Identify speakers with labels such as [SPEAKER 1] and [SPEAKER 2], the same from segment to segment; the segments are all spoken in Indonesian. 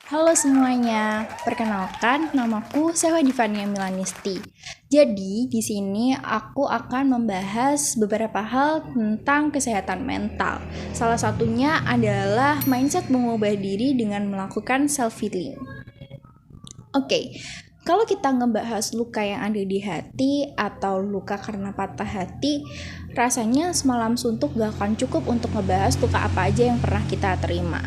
[SPEAKER 1] Halo semuanya, perkenalkan namaku Sewa Divania Milanisti. Jadi di sini aku akan membahas beberapa hal tentang kesehatan mental. Salah satunya adalah mindset mengubah diri dengan melakukan self healing. Oke, kalau kita ngebahas luka yang ada di hati atau luka karena patah hati, rasanya semalam suntuk gak akan cukup untuk ngebahas luka apa aja yang pernah kita terima.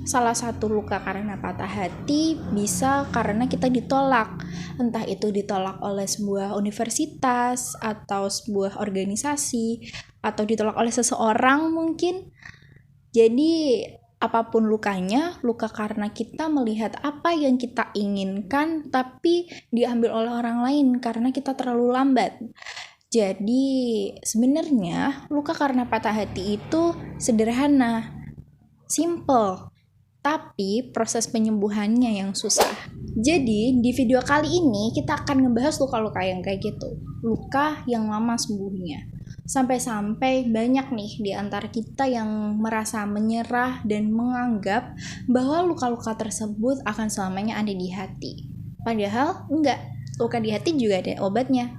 [SPEAKER 1] Salah satu luka karena patah hati bisa karena kita ditolak. Entah itu ditolak oleh sebuah universitas atau sebuah organisasi atau ditolak oleh seseorang mungkin. Jadi apapun lukanya, luka karena kita melihat apa yang kita inginkan tapi diambil oleh orang lain karena kita terlalu lambat. Jadi sebenarnya luka karena patah hati itu sederhana, simple, tapi proses penyembuhannya yang susah. Jadi di video kali ini kita akan ngebahas luka-luka yang kayak gitu, luka yang lama sembuhnya. Sampai-sampai banyak nih di antara kita yang merasa menyerah dan menganggap bahwa luka-luka tersebut akan selamanya ada di hati. Padahal enggak, luka di hati juga ada obatnya.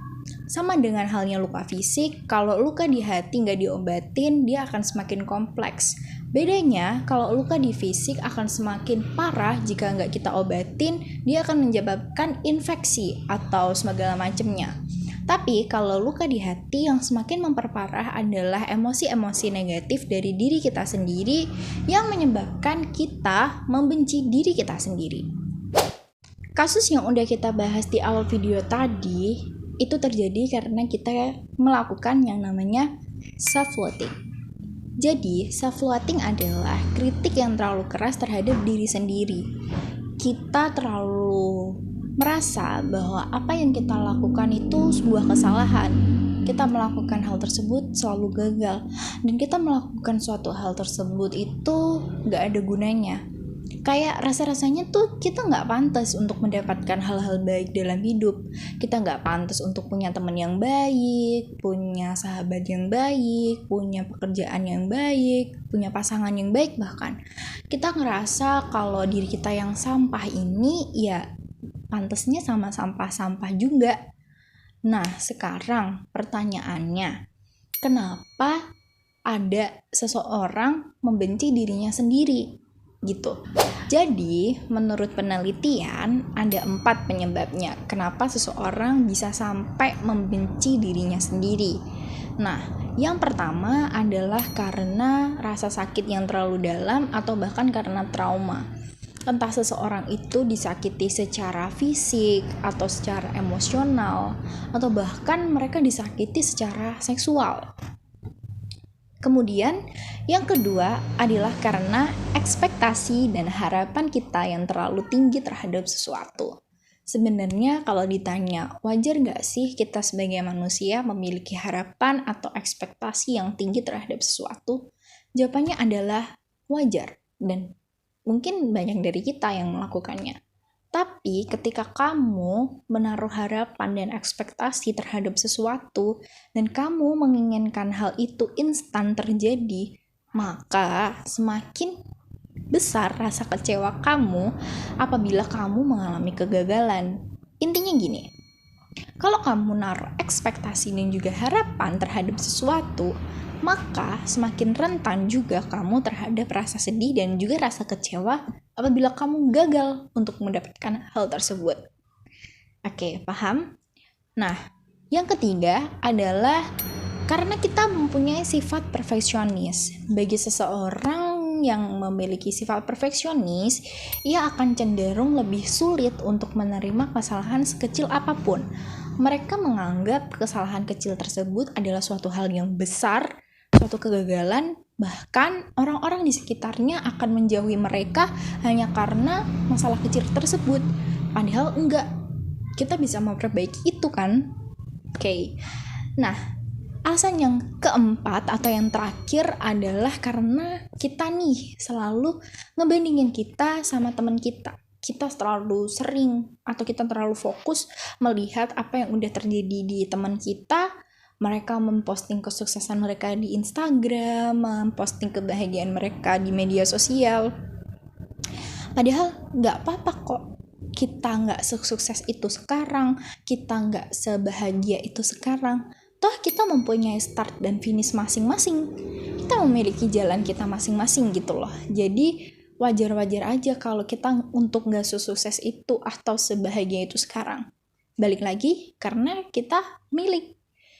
[SPEAKER 1] Sama dengan halnya luka fisik, kalau luka di hati nggak diobatin, dia akan semakin kompleks. Bedanya, kalau luka di fisik akan semakin parah jika nggak kita obatin, dia akan menyebabkan infeksi atau segala macamnya. Tapi kalau luka di hati yang semakin memperparah adalah emosi-emosi negatif dari diri kita sendiri yang menyebabkan kita membenci diri kita sendiri. Kasus yang udah kita bahas di awal video tadi itu terjadi karena kita melakukan yang namanya self-loathing. Jadi, self-loathing adalah kritik yang terlalu keras terhadap diri sendiri. Kita terlalu merasa bahwa apa yang kita lakukan itu sebuah kesalahan. Kita melakukan hal tersebut selalu gagal. Dan kita melakukan suatu hal tersebut itu gak ada gunanya. Kayak rasa-rasanya tuh kita gak pantas untuk mendapatkan hal-hal baik dalam hidup. Kita gak pantas untuk punya teman yang baik, punya sahabat yang baik, punya pekerjaan yang baik, punya pasangan yang baik bahkan. Kita ngerasa kalau diri kita yang sampah ini ya pantasnya sama sampah-sampah juga. Nah sekarang pertanyaannya, kenapa ada seseorang membenci dirinya sendiri? Gitu. Jadi, menurut penelitian ada 4 penyebabnya kenapa seseorang bisa sampai membenci dirinya sendiri. Nah, yang pertama adalah karena rasa sakit yang terlalu dalam atau bahkan karena trauma. Entah seseorang itu disakiti secara fisik atau secara emosional atau bahkan mereka disakiti secara seksual. Kemudian, yang kedua adalah karena ekspektasi dan harapan kita yang terlalu tinggi terhadap sesuatu. Sebenarnya kalau ditanya, wajar nggak sih kita sebagai manusia memiliki harapan atau ekspektasi yang tinggi terhadap sesuatu? Jawabannya adalah wajar, dan mungkin banyak dari kita yang melakukannya. Tapi ketika kamu menaruh harapan dan ekspektasi terhadap sesuatu dan kamu menginginkan hal itu instan terjadi, maka semakin besar rasa kecewa kamu apabila kamu mengalami kegagalan. Intinya gini, kalau kamu naruh ekspektasi dan juga harapan terhadap sesuatu, maka semakin rentan juga kamu terhadap rasa sedih dan juga rasa kecewa apabila kamu gagal untuk mendapatkan hal tersebut. Oke, paham? Nah, yang ketiga adalah karena kita mempunyai sifat perfeksionis. Bagi seseorang yang memiliki sifat perfeksionis, ia akan cenderung lebih sulit untuk menerima kesalahan sekecil apapun. Mereka menganggap kesalahan kecil tersebut adalah suatu hal yang besar, suatu kegagalan, bahkan orang-orang di sekitarnya akan menjauhi mereka hanya karena masalah kecil tersebut. Padahal enggak, kita bisa memperbaiki itu kan? Oke. Nah, alasan yang keempat atau yang terakhir adalah karena kita nih selalu ngebandingin kita sama teman kita. Kita terlalu sering atau kita terlalu fokus melihat apa yang udah terjadi di teman kita. Mereka memposting kesuksesan mereka di Instagram, memposting kebahagiaan mereka di media sosial. Padahal nggak apa-apa kok kita nggak sukses itu sekarang, kita nggak sebahagia itu sekarang. Toh kita mempunyai start dan finish masing-masing. Kita memiliki jalan kita masing-masing gitu loh. Jadi wajar-wajar aja kalau kita untuk nggak sukses itu atau sebahagia itu sekarang. Balik lagi karena kita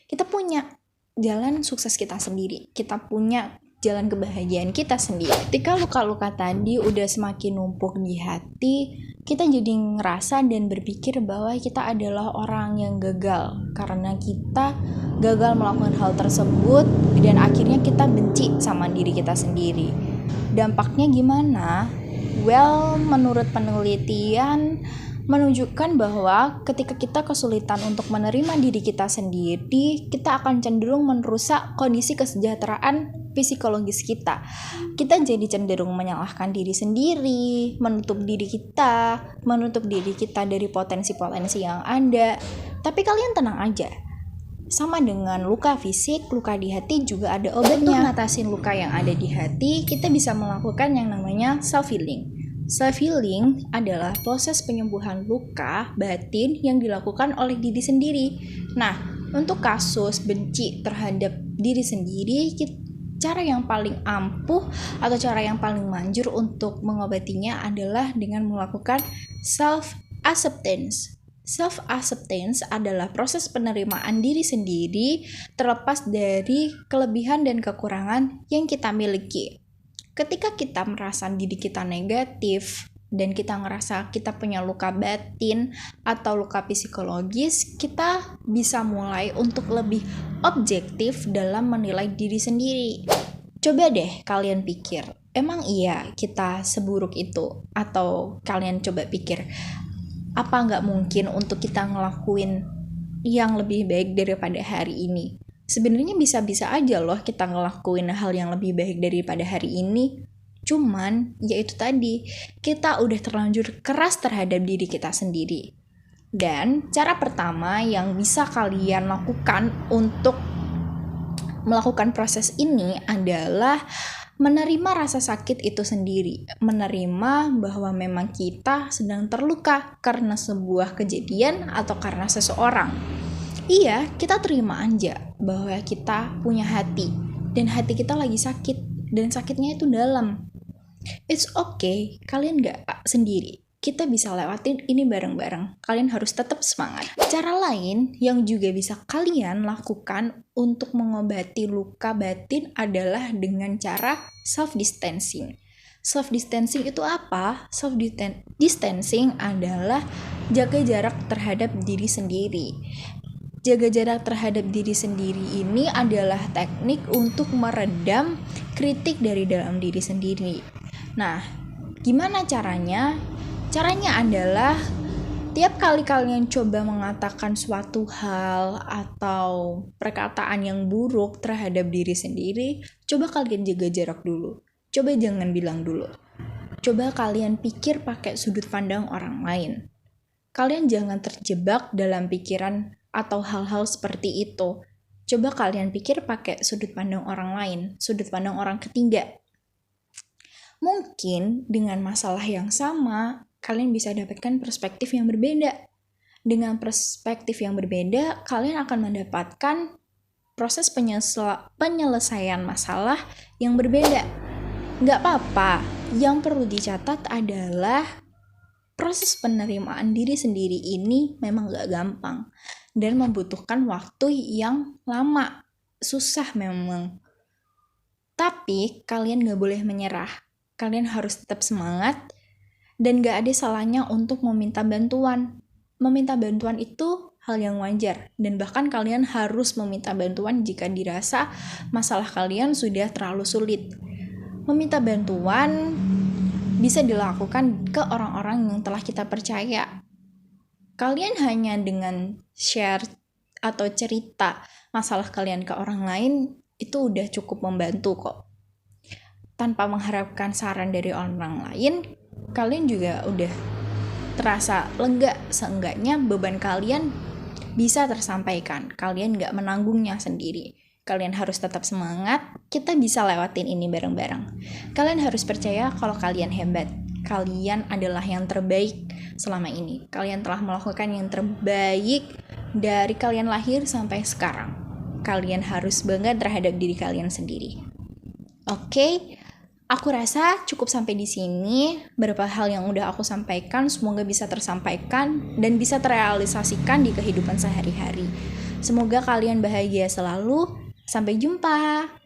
[SPEAKER 1] kita punya jalan sukses kita sendiri. Kita punya jalan kebahagiaan kita sendiri. Ketika luka-luka tadi udah semakin numpuk di hati, kita jadi ngerasa dan berpikir bahwa kita adalah orang yang gagal karena kita gagal melakukan hal tersebut dan akhirnya kita benci sama diri kita sendiri. Dampaknya gimana? Well, menurut penelitian menunjukkan bahwa ketika kita kesulitan untuk menerima diri kita sendiri, kita akan cenderung merusak kondisi kesejahteraan psikologis kita. Kita jadi cenderung menyalahkan diri sendiri, menutup diri kita dari potensi-potensi yang ada. Tapi kalian tenang aja. Sama dengan luka fisik, luka di hati juga ada obatnya. Untuk ngatasin luka yang ada di hati, kita bisa melakukan yang namanya self-healing. Self-healing adalah proses penyembuhan luka batin yang dilakukan oleh diri sendiri. Nah, untuk kasus benci terhadap diri sendiri, cara yang paling ampuh atau cara yang paling manjur untuk mengobatinya adalah dengan melakukan self-acceptance. Self-acceptance adalah proses penerimaan diri sendiri terlepas dari kelebihan dan kekurangan yang kita miliki. Ketika kita merasa diri kita negatif dan kita ngerasa kita punya luka batin atau luka psikologis, kita bisa mulai untuk lebih objektif dalam menilai diri sendiri. Coba deh kalian pikir, emang iya kita seburuk itu? Atau kalian coba pikir, apa nggak mungkin untuk kita ngelakuin yang lebih baik daripada hari ini? Sebenarnya bisa-bisa aja loh kita ngelakuin hal yang lebih baik daripada hari ini. Cuman, yaitu tadi, kita udah terlanjur keras terhadap diri kita sendiri. Dan cara pertama yang bisa kalian lakukan untuk melakukan proses ini adalah menerima rasa sakit itu sendiri. Menerima bahwa memang kita sedang terluka karena sebuah kejadian atau karena seseorang. Iya, kita terima aja bahwa kita punya hati dan hati kita lagi sakit dan sakitnya itu dalam. It's okay, kalian gak sendiri. Kita bisa lewatin ini bareng-bareng. Kalian harus tetap semangat. Cara lain yang juga bisa kalian lakukan untuk mengobati luka batin adalah dengan cara self-distancing. Self-distancing itu apa? Self-distancing adalah jaga jarak terhadap diri sendiri. Jaga jarak terhadap diri sendiri ini adalah teknik untuk meredam kritik dari dalam diri sendiri. Nah, gimana caranya? Caranya adalah tiap kali kalian coba mengatakan suatu hal atau perkataan yang buruk terhadap diri sendiri, coba kalian jaga jarak dulu. Coba jangan bilang dulu. Coba kalian pikir pakai sudut pandang orang lain. Kalian jangan terjebak dalam pikiran atau hal-hal seperti itu. Coba kalian pikir pakai sudut pandang orang lain, sudut pandang orang ketiga. Mungkin dengan masalah yang sama, kalian bisa dapatkan perspektif yang berbeda. Dengan perspektif yang berbeda, kalian akan mendapatkan proses penyelesaian masalah yang berbeda. Nggak apa-apa, yang perlu dicatat adalah proses penerimaan diri sendiri ini memang nggak gampang dan membutuhkan waktu yang lama, susah memang. Tapi kalian gak boleh menyerah, kalian harus tetap semangat, dan gak ada salahnya untuk meminta bantuan. Meminta bantuan itu hal yang wajar, dan bahkan kalian harus meminta bantuan jika dirasa masalah kalian sudah terlalu sulit. Meminta bantuan bisa dilakukan ke orang-orang yang telah kita percaya. Kalian hanya dengan share atau cerita masalah kalian ke orang lain, itu udah cukup membantu kok. Tanpa mengharapkan saran dari orang lain, kalian juga udah terasa lega. Seenggaknya beban kalian bisa tersampaikan. Kalian gak menanggungnya sendiri. Kalian harus tetap semangat, kita bisa lewatin ini bareng-bareng. Kalian harus percaya kalau kalian hebat. kalian adalah yang terbaik selama ini. Kalian telah melakukan yang terbaik dari kalian lahir sampai sekarang. Kalian harus bangga terhadap diri kalian sendiri. Oke, aku rasa cukup sampai di sini. Beberapa hal yang udah aku sampaikan semoga bisa tersampaikan dan bisa terrealisasikan di kehidupan sehari-hari. Semoga kalian bahagia selalu. Sampai jumpa.